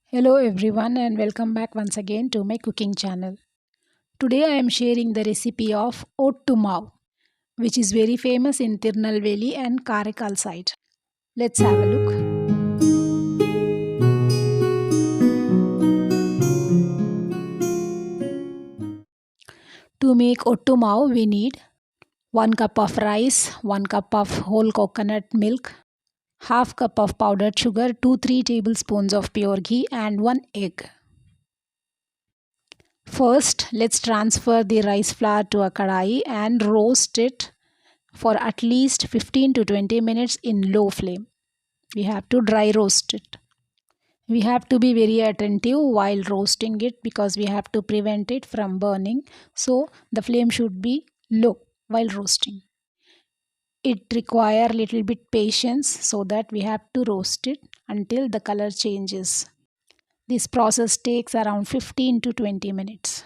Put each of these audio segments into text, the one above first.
Hello everyone and welcome back once again to my cooking channel. Today I am sharing the recipe of Ottu which is very famous in Tirunelveli and Karaikal side. Let's have a look. To make Ottu we need 1 cup of rice, 1 cup of whole coconut milk, half cup of powdered sugar, 2-3 tablespoons of pure ghee and 1 egg. First, let's transfer the rice flour to a kadai and roast it for at least 15 to 20 minutes in low flame. We have to dry roast it. We have to be very attentive while roasting it because we have to prevent it from burning. So the flame should be low while roasting. It requires little bit patience so that we have to roast it until the color changes. This process takes around 15 to 20 minutes.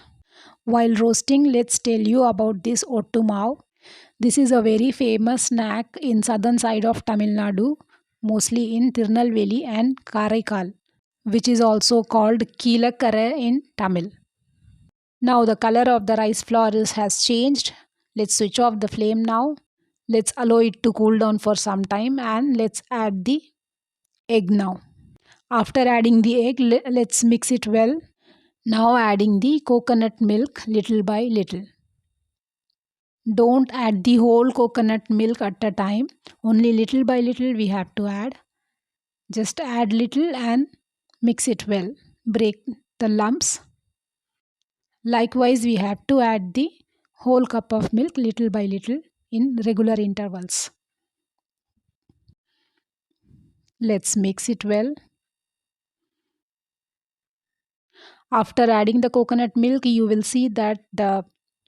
While roasting, let's tell you about this Ottu. This is a very famous snack in southern side of Tamil Nadu, mostly in Tirunelveli and Karaikal, which is also called Keelakkara in Tamil. Now the color of the rice flour has changed. Let's switch off the flame now. Let's allow it to cool down for some time and let's add the egg now. After adding the egg, let's mix it well. Now adding the coconut milk little by little. Don't add the whole coconut milk at a time. Only little by little we have to add. Just add little and mix it well. Break the lumps. Likewise, we have to add the whole cup of milk little by little in regular intervals. Let's mix it well. After adding the coconut milk, you will see that the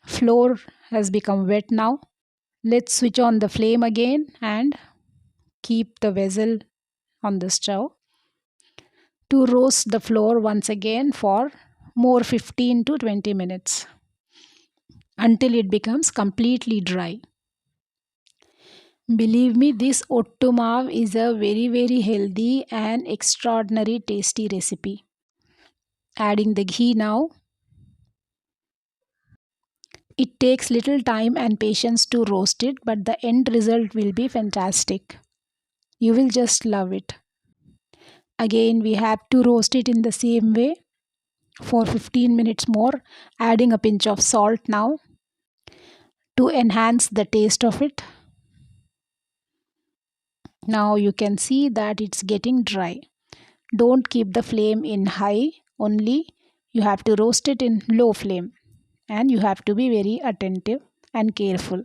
flour has become wet now. Let's switch on the flame again and keep the vessel on the stove to roast the flour once again for more 15 to 20 minutes until it becomes completely dry. Believe me, this Ottu is a very healthy and extraordinary tasty recipe. Adding the ghee now. It takes little time and patience to roast it, but the end result will be fantastic. You will just love it. Again, we have to roast it in the same way for 15 minutes more, adding a pinch of salt now to enhance the taste of it. Now you can see that it's getting dry. Don't keep the flame in high, only you have to roast it in low flame and you have to be very attentive and careful.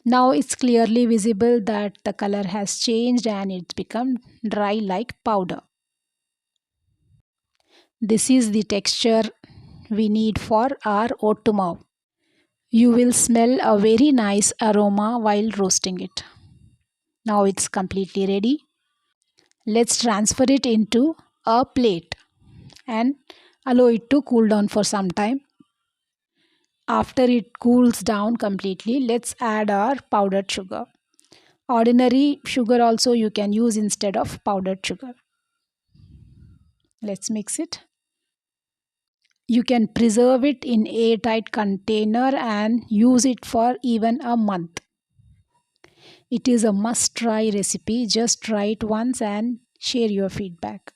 Now it's clearly visible that the color has changed and it's become dry like powder. This is the texture we need for our Ottu. You will smell a very nice aroma while roasting it. Now it's completely ready. Let's transfer it into a plate and allow it to cool down for some time. After it cools down completely, let's add our powdered sugar. Ordinary sugar also you can use instead of powdered sugar. Let's mix it. You can preserve it in airtight container and use it for even a month. It is a must try recipe. Just try it once and share your feedback.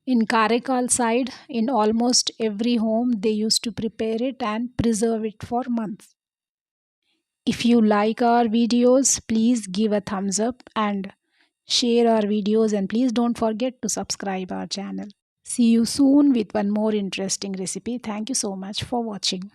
In Karaikal side, in almost every home, they used to prepare it and preserve it for months. If you like our videos, please give a thumbs up and share our videos, and please don't forget to subscribe our channel. See you soon with one more interesting recipe. Thank you so much for watching.